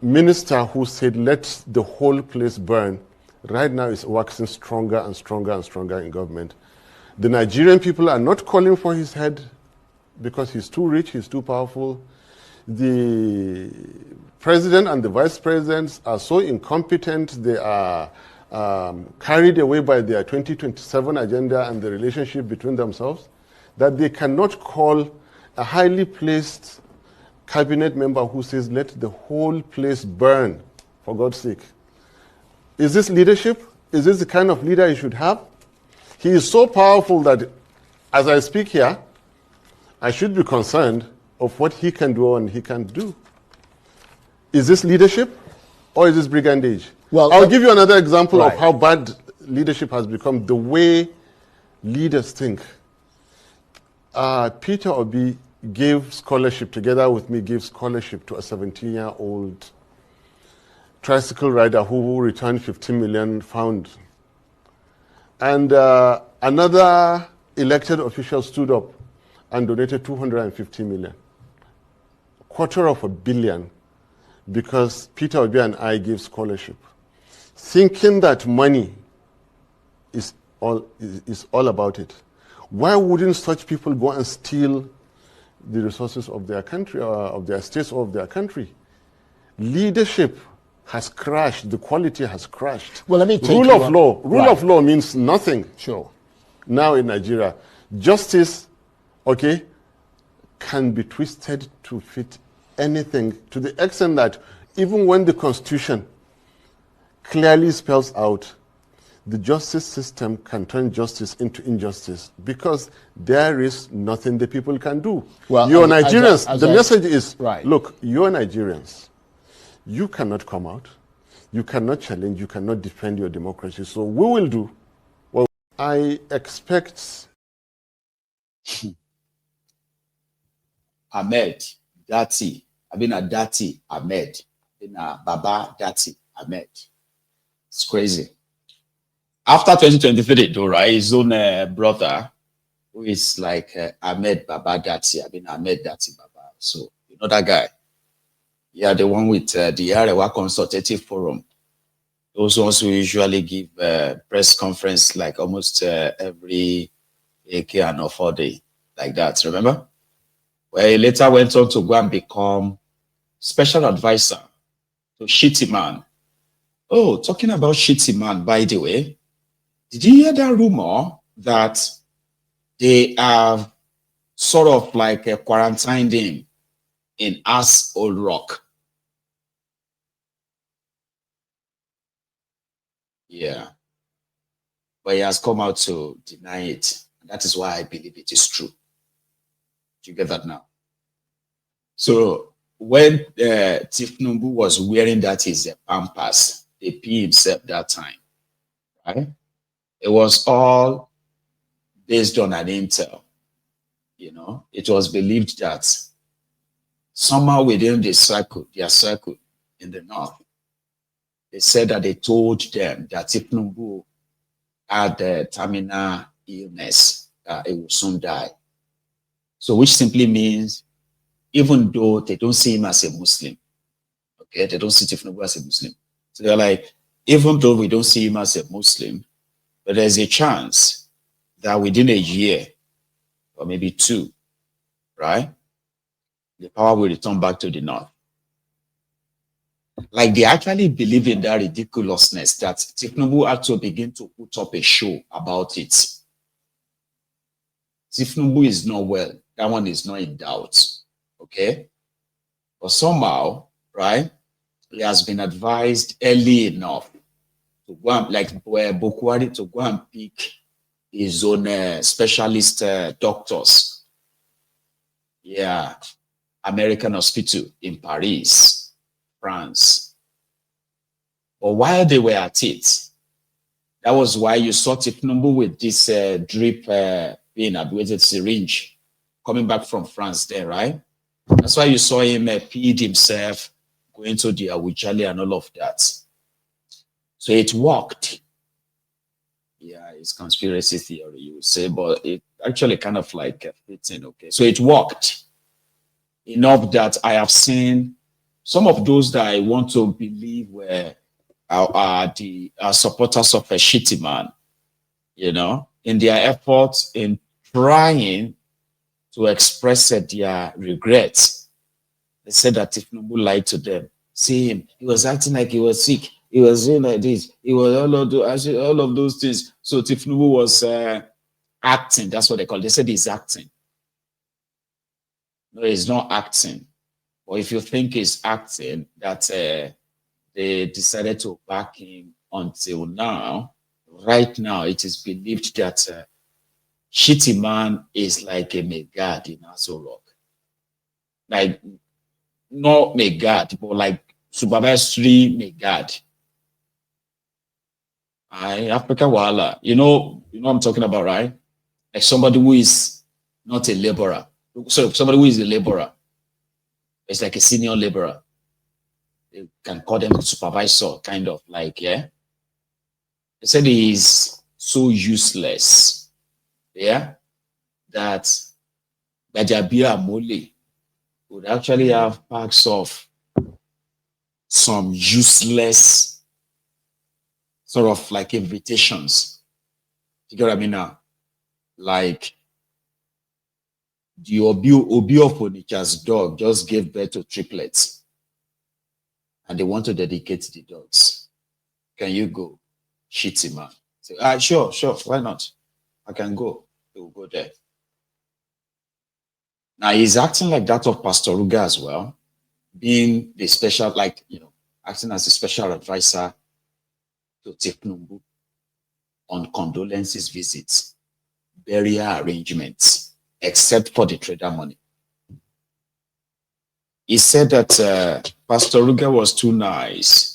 minister who said, let the whole place burn, right now is waxing stronger and stronger and stronger in government. The Nigerian people are not calling for his head because he's too rich, he's too powerful. The president and the vice presidents are so incompetent, they are carried away by their 2027 agenda and the relationship between themselves, that they cannot call a highly placed cabinet member who says, let the whole place burn, for God's sake. Is this leadership? Is this the kind of leader he should have? He is so powerful that, as I speak here, I should be concerned of what he can do and he can't do. Is this leadership or is this brigandage? Well, I'll give you another example of how bad leadership has become, the way leaders think. Peter Obi gave scholarship, together with me, gave scholarship to a 17-year-old tricycle rider who returned 15 million found. And another elected official stood up and donated 250 million, $250 million, because Peter Obi and I gave scholarship, thinking that money is all about it. Why wouldn't such people go and steal the resources of their country, or of their states, or of their country? Leadership has crashed. The quality has crashed. Well, let me take Rule of law. Rule of law means nothing. Sure. Now in Nigeria, justice, okay, can be twisted to fit anything, to the extent that even when the Constitution clearly spells out the justice system can turn justice into injustice because there is nothing the people can do. Well, you're Nigerians. The message is, look, you're Nigerians. You cannot come out. You cannot challenge. You cannot defend your democracy. So we will do what I expect. Ahmed, Datti. I've been a Datti, Ahmed. Been a Baba, Datti, Ahmed. It's crazy. After 2023, though, right, his own brother, who is like Ahmed Baba Datti, I mean Ahmed Datti Baba. So, you know that guy? Yeah, the one with the Arewa Consultative Forum. Those ones who usually give press conference like almost every AK and 4 day, like that, remember? Where he later went on to go and become special advisor to Shitty Man. Oh, talking about Shitty Man, by the way, did you hear that rumor that they have sort of like quarantined him in AssoRock? Yeah. But he has come out to deny it. That is why I believe it is true. Do you get that now? So when Tinubu was wearing that his pampas, they pee himself that time, right? It was all based on an intel. You know, it was believed that somehow within the circle, their circle in the north, they said that they told them that Tinubu had a terminal illness, it will soon die. So which simply means, even though they don't see him as a Muslim, okay, they don't see Tinubu as a Muslim. So they're like, even though we don't see him as a Muslim, but there's a chance that within a year, or maybe 2, right, the power will return back to the north. Like they actually believe in that ridiculousness that Tinubu had to begin to put up a show about it. Tinubu is not well. That one is not in doubt. Okay? But somehow, right, he has been advised early enough to go and, like Bokwari, to go and pick his own specialist doctors. Yeah. American Hospital in Paris, France. But while they were at it, that was why you saw Tinubu with this drip being admitted syringe coming back from France there, right? That's why you saw him peed himself, going to the Awujale and all of that. So it worked. Yeah, it's conspiracy theory, you would say, but it actually kind of like fits in, okay? So it worked enough that I have seen some of those that I want to believe were are the supporters of a shitty man, you know, in their efforts in trying to express their regrets. They said that Tinubu lied to them. See him, he was acting like he was sick. He was doing like this. He was all of those things. So Tinubu was acting. That's what they call it. They said he's acting. No, he's not acting. Or if you think he's acting, that they decided to back him until now. Right now, it is believed that Shitty Man is like a megad in AssoRock. Like, not megad, but like supervisory megad. Africa Wala, you know what I'm talking about, right? Like somebody who is not a laborer. So somebody who is a laborer. It's like a senior laborer. You can call them a supervisor, kind of like, yeah. They said he is so useless, yeah, that Bajabia Mole would actually have packs of some useless sort of like invitations. You get what I mean now? Like the Obi of Onitsha's dog just gave birth to triplets and they want to dedicate the dogs. Can you go? Shitty man. Say, sure, why not? I can go. He will go there. Now he's acting like that of Pastor Ruga as well, being the special, like, you know, acting as a special advisor to Tinubu on condolences visits, burial arrangements, except for the trader money. He said that Pastor Ruga was too nice.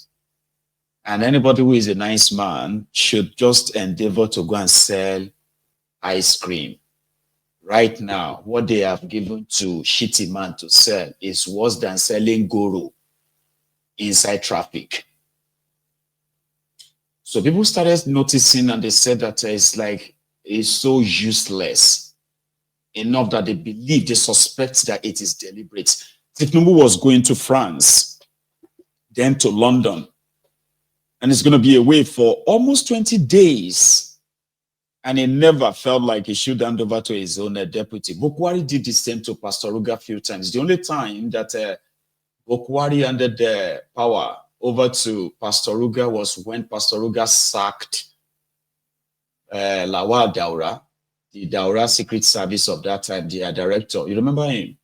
And anybody who is a nice man should just endeavor to go and sell ice cream. Right now, what they have given to Shitty Man to sell is worse than selling guru inside traffic. So people started noticing and they said that it's so useless enough that they believe, they suspect that it is deliberate. Tinubu was going to France, then to London, and it's going to be away for almost 20 days. And he never felt like he should hand over to his own deputy. Bokwari did the same to Pastor Ruga a few times. The only time that Bokwari handed the power over to Pastor Ruga was when Pastor Ruga sacked Lawal Daura, the Daura Secret Service of that time, their director. You remember him?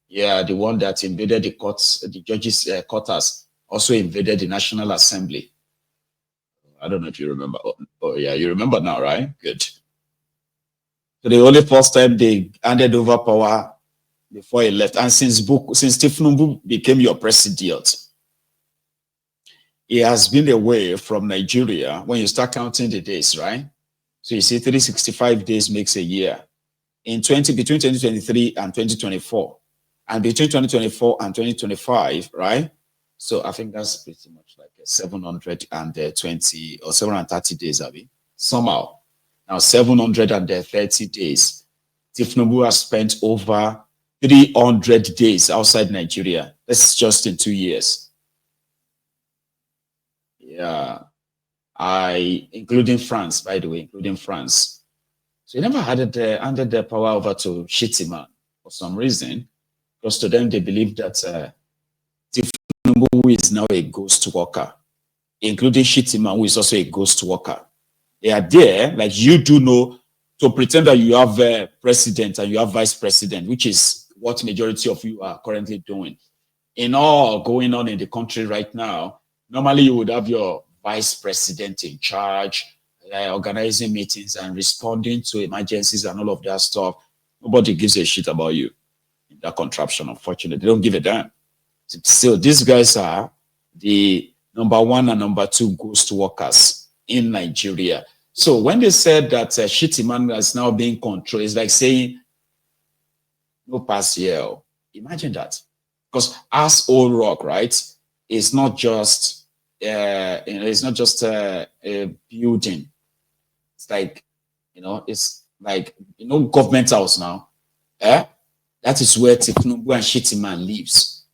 Yeah, the one that invaded the courts, the judges' quarters, also invaded the National Assembly. I don't know if you remember. Oh, yeah, you remember now, right? Good. So the only first time they handed over power before he left, and since Tinubu became your president, he has been away from Nigeria when you start counting the days, right? So you see 365 days makes a year. Between 2023 and 2024, and between 2024 and 2025, right? So I think that's pretty much like 720 or 730 days, Abby. Somehow. Now 730 days. Tinubu has spent over 300 days outside Nigeria. That's just in 2 years. Yeah. Including France, by the way, including France. So he never handed the power over to Shitty Man for some reason, because to them they believe that Tinubu, who is now a ghost worker, including Shitty Man, who is also a ghost worker. They are there, like you do know, to pretend that you have a president and you have vice president, which is what majority of you are currently doing. In all going on in the country right now, normally you would have your vice president in charge, organizing meetings and responding to emergencies and all of that stuff. Nobody gives a shit about you in that contraption, unfortunately. They don't give a damn. So these guys are the number 1 and number 2 ghost workers in Nigeria. So when they said that Shitty Man is now being controlled, it's like saying, no pass here. Imagine that. Because AssoRock, right, it's not just it's not just a building. It's like, it's like, government house now. That is where Tinubu and Shitty Man lives.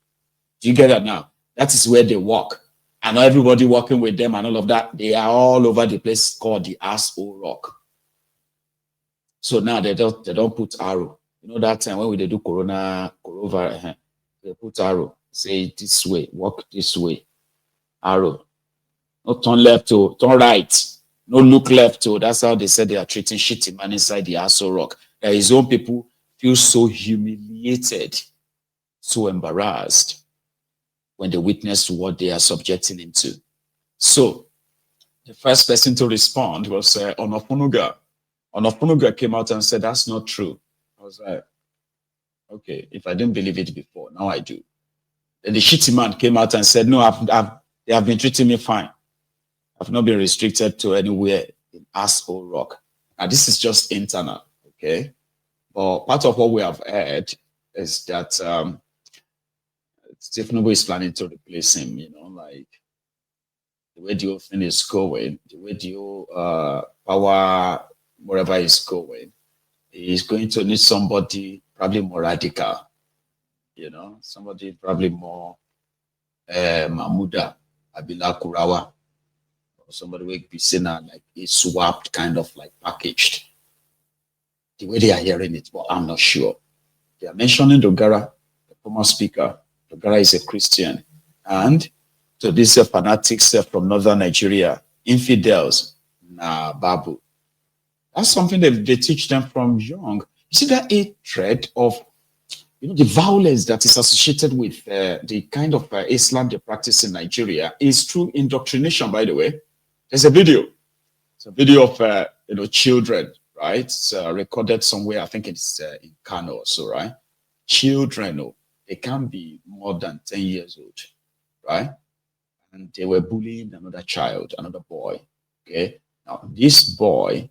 Do you get that now? That is where they work. And everybody working with them and all of that, they are all over the place called the AssoRock. So now they don't put arrow. You know that time when they do corona, they put arrow. Say this way, walk this way. Arrow. No turn left to turn right. No look left to. That's how they said they are treating shitty man inside the AssoRock. That his own people feel so humiliated, so embarrassed when they witness what they are subjecting him to. So the first person to respond was Onofunuga. Onofunuga came out and said, that's not true. I was like, okay, if I didn't believe it before, now I do. Then the shitty man came out and said, no, they have been treating me fine. I've not been restricted to anywhere in AssoRock. Now, this is just internal, okay? But part of what we have heard is that Tinubu is planning to replace him, you know, like the way the whole thing is going, the way the whole power, wherever is going, he's going to need somebody probably more radical, you know, somebody probably more Mahmuda, Abila Kurawa, or somebody will be seen like a swapped kind of like packaged. The way they are hearing it, but I'm not sure. They are mentioning Dogara, the former speaker. Dogara is a Christian. And to these fanatics from northern Nigeria, infidels, nah, babu. That's something that they teach them from young. You see that hatred of, you know, the violence that is associated with the kind of Islam they practice in Nigeria is through indoctrination, by the way. There's a video. It's a video of, you know, children, right? It's recorded somewhere, I think it's in Kano or so, right? Children, oh, they can't be more than 10 years old, right? And they were bullying another child, another boy, okay? Now, this boy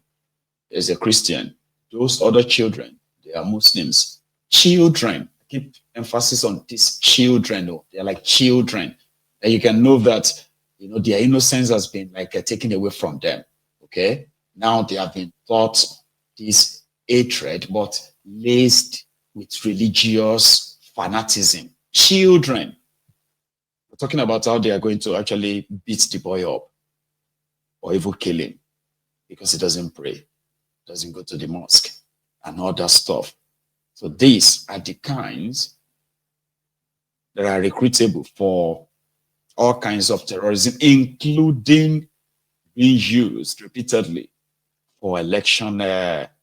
is a Christian. Those other children, they are Muslims. Children, I keep emphasis on these children, oh, they're like children. And you can know that, you know, their innocence has been like taken away from them, okay? Now they have been taught this hatred, but laced with religious fanaticism. Children. We're talking about how they are going to actually beat the boy up or even kill him because he doesn't pray, doesn't go to the mosque, and all that stuff. So these are the kinds that are recruitable for all kinds of terrorism, including being used repeatedly for election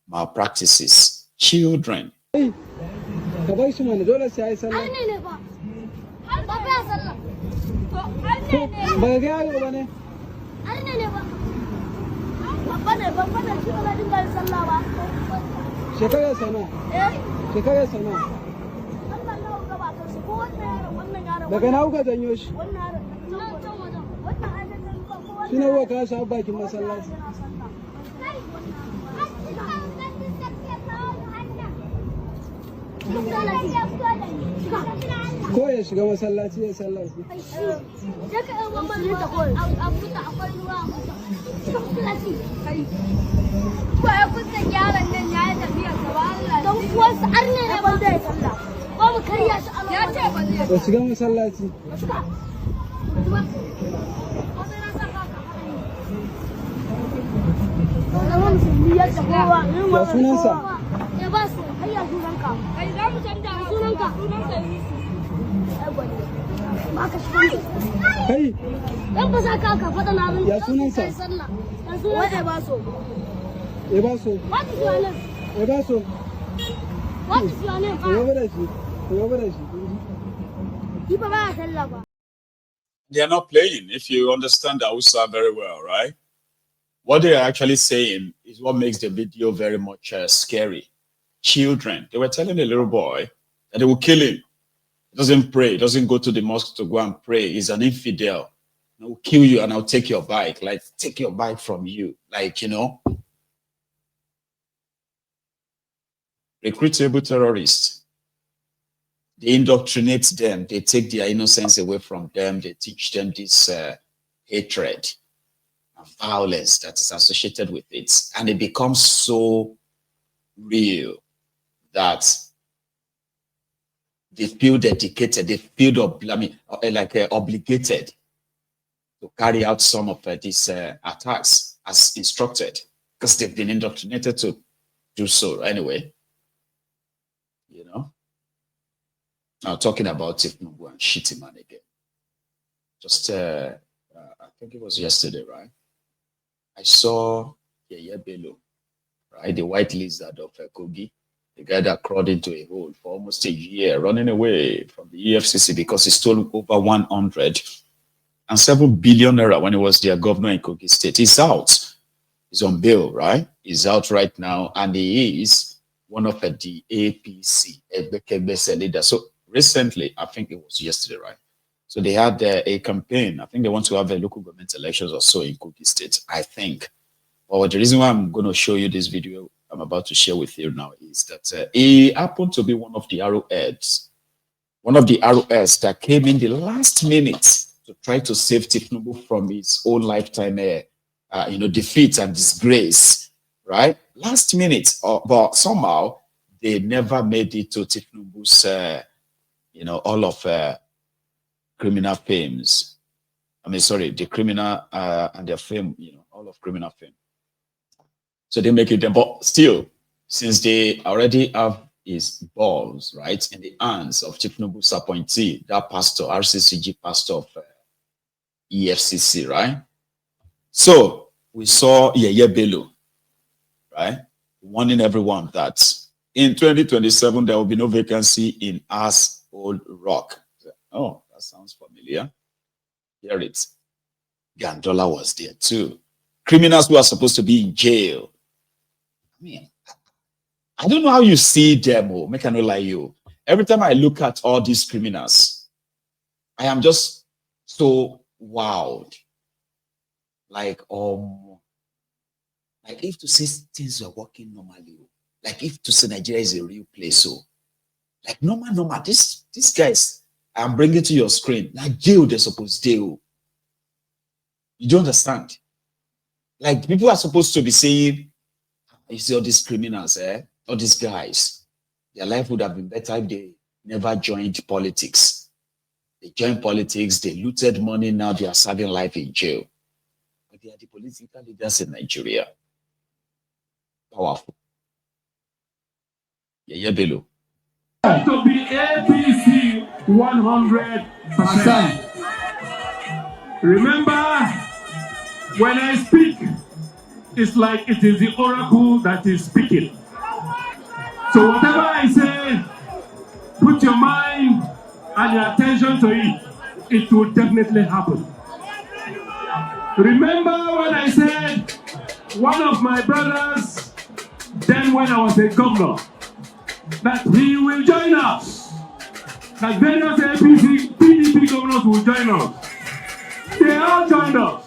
malpractices. Children. ko ya shiga masallaci ya sallaci ko ya kusa yaran nan ya yi tafiya gaba Allah don uwansa har ne ne ban zai sallah ko mu kariya shi Allah ya ce ba zai shiga masallaci ya sunansa ya ba su hayya sunanka kai za mu canja sunanka kai dan ba za ka fada na bin ya sunansa ya sunansa ba so what is your name what is your name They are not playing, if you understand Hausa very well, right? What they are actually saying is what makes the video very much scary. Children, they were telling a little boy that they will kill him. He doesn't pray, he doesn't go to the mosque to go and pray. He's an infidel. I will kill you and I'll take your bike, like take your bike from you. Like, you know, recruitable terrorists. They indoctrinate them. They take their innocence away from them. They teach them this hatred and violence that is associated with it. And it becomes so real that they feel dedicated, they feel obligated to carry out some of these attacks as instructed, because they've been indoctrinated to do so anyway. You know, now talking about Tinubu and shitty man again. Just, I think it was yesterday, right? I saw Yeye Bello, right? The white lizard of Kogi, the guy that crawled into a hole for almost a year, running away from the EFCC because he stole over 107 billion naira when he was their governor in Kogi State. He's out. He's on bail, right? He's out right now, and he is one of the APC leader. So recently, I think it was yesterday, right? So they had a campaign. I think they want to have a local government elections or so in Kogi State, I think. But the reason why I'm going to show you this video I'm about to share with you now is that he happened to be one of the arrowheads that came in the last minute to try to save Tinubu from his own lifetime, defeat and disgrace, right? Last minute, but somehow they never made it to Tinubu's, all of criminal fames. The criminal and their fame, all of criminal fame. So they make it them, but still, since they already have his balls, right, in the hands of Tinubu's appointee, that pastor, RCCG pastor of EFCC, right? So we saw Yeye Bello, right, warning everyone that in 2027 there will be no vacancy in AssoRock. Oh, that sounds familiar. Hear it. Gandolar was there too. Criminals who are supposed to be in jail. I mean, I don't know how you see them, make I not lie you. Every time I look at all these criminals, I am just so wowed. Like if to say things are working normally, like if to say Nigeria is a real place, so like normal. These guys I'm bringing to your screen, like jail they're supposed to. You don't understand. Like people are supposed to be saying, you see all these criminals, all these guys, their life would have been better if they never joined politics. They joined politics, they looted money, now they are serving life in jail. But they are the political leaders in Nigeria. Powerful. Yeye Bello. To be APC 100%. Remember, when I speak, it's like it is the oracle that is speaking. So whatever I say, put your mind and your attention to it. It will definitely happen. Remember when I said one of my brothers, then when I was a governor, that he will join us. That various APC, PDP governors will join us. They all joined us.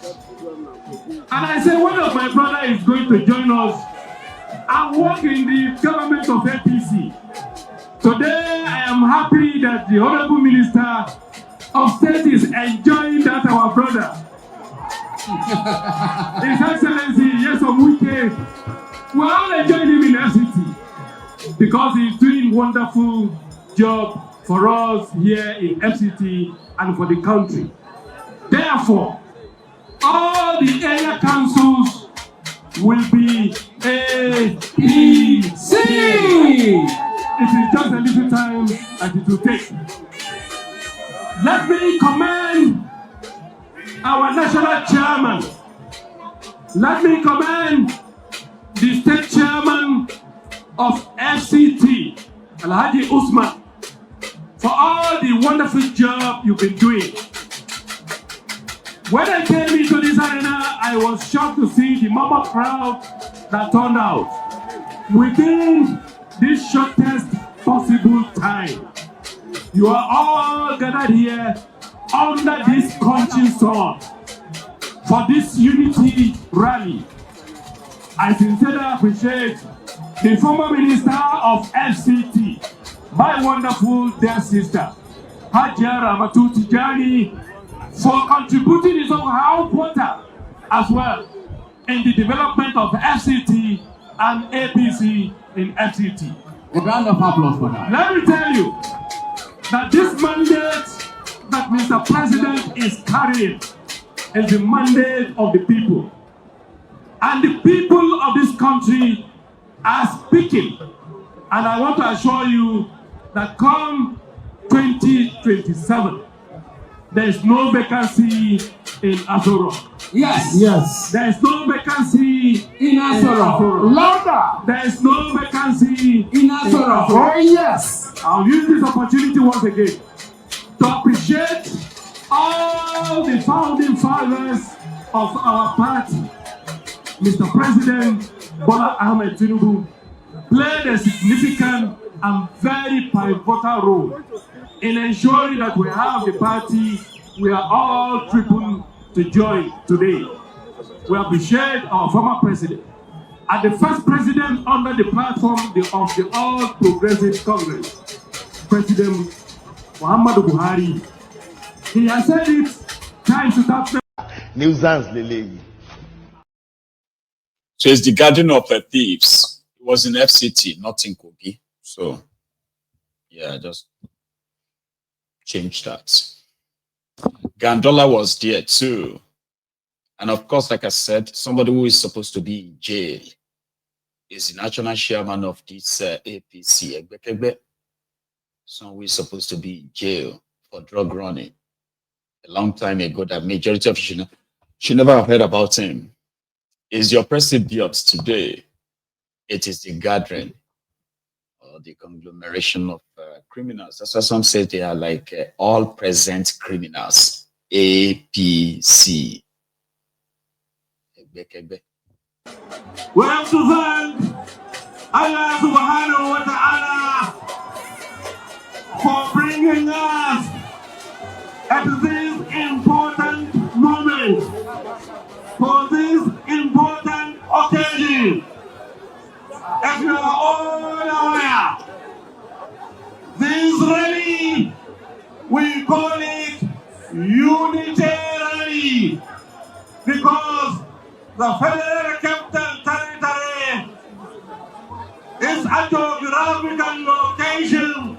And I said one of my brothers is going to join us and work in the government of APC. Today, I am happy that the Honorable Minister of State is enjoying that our brother. His Excellency, yes, Wike, we're all enjoying him in FCT because he's doing wonderful job for us here in FCT and for the country. Therefore, all the area councils will be APC. It is just a little time that it will take. Let me commend our national chairman. Let me commend the state chairman of FCT, Alhaji Usman, for all the wonderful job you've been doing. When I came into this arena, I was shocked to see the mama crowd that turned out within this shortest possible time. You are all gathered here under this scorching sun for this unity rally. I sincerely appreciate the former minister of FCT, my wonderful dear sister, Hajiya Ramatu Tijani, for contributing his own water as well in the development of FCT and APC in FCT. A round of applause for that. Let me tell you, that this mandate that Mr. President is carrying is the mandate of the people. And the people of this country are speaking. And I want to assure you that come 2027, there is no vacancy in AssoRock. Yes. Yes. There is no vacancy In AssoRock. Louder. There is no vacancy In AssoRock. Oh, yes. I'll use this opportunity once again to appreciate all the founding fathers of our party. Mr. President Bola Ahmed Tinubu played a significant and very pivotal role in ensuring that we have the party we are all driven to join today. We appreciate our former president and the first president under the platform of the All Progressive Congress, President Muhammadu Buhari. He has said it time to time. So it's the garden of thieves. It was in FCT, not in Kogi. So, yeah, just change that. Gandolar was there too. And of course, like I said, somebody who is supposed to be in jail is the national chairman of this APC, someone who is supposed to be in jail for drug running. A long time ago, that majority of you should never have heard about him. Is the oppressive idiot today. It is the gathering or the conglomeration of criminals. That's why some say they are like all present criminals. APC. We have to thank Allah subhanahu wa ta'ala for bringing us at this important moment, for this important occasion. As you are all aware, this rally, we call it unitary, because the Federal Capital Territory is a geographical location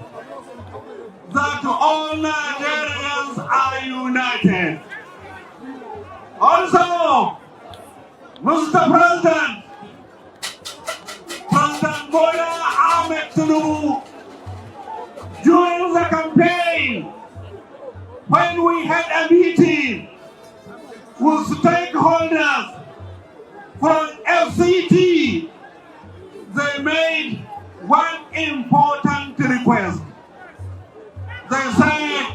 that all Nigerians are united. Also, Mr. President, President Bola Ahmed Tinubu, during the campaign, when we had a meeting with stakeholders from FCT, they made one important request. They said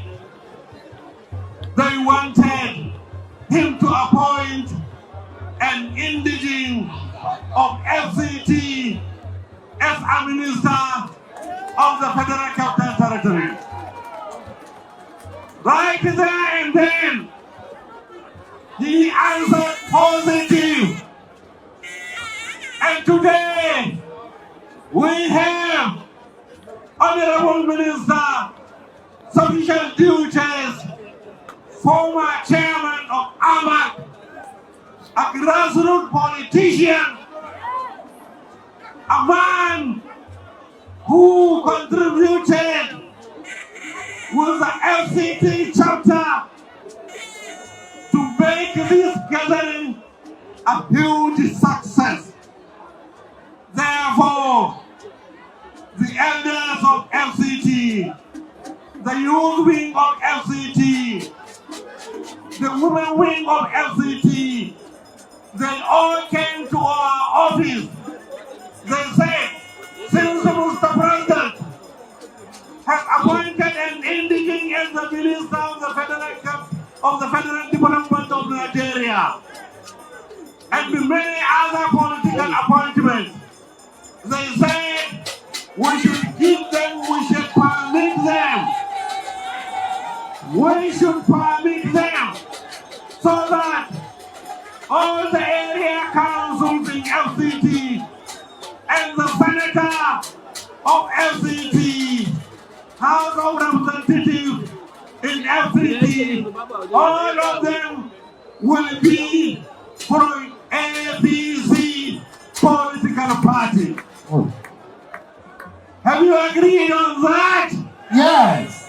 they wanted him to appoint an indigene of FCT as a minister of the Federal Capital Territory. Right there and then, he answered positive. And today, we have Honorable Minister, Special Duties, former chairman of Ahmed, a grassroots politician, a man who contributed with the FCT chapter to make this gathering a huge success. Therefore, the elders of FCT, the youth wing of FCT, the women wing of FCT, they all came to our office. They said, since Mr. President has appointed an indigene as the minister of the Federal Development of Nigeria, and the many other political appointments, they said we should give them, we should permit them. We should permit them so that all the area councils in FCT and the senator of FCT, House of Representatives in FCT, all of them will be from APC political party. Have you agreed on that? Yes.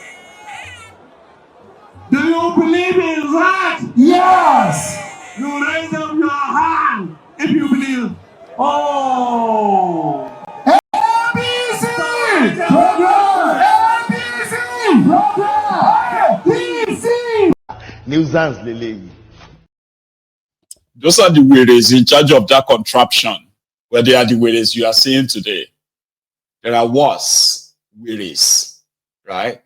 Do you believe in that? Yes. You raise up your hand if you believe. Oh. ABC. Program. ABC. Program. ABC. Nuisance lele. Those are the weirdos in charge of that contraption, where they are the weirdos you are seeing today. There are worse weirdos, right?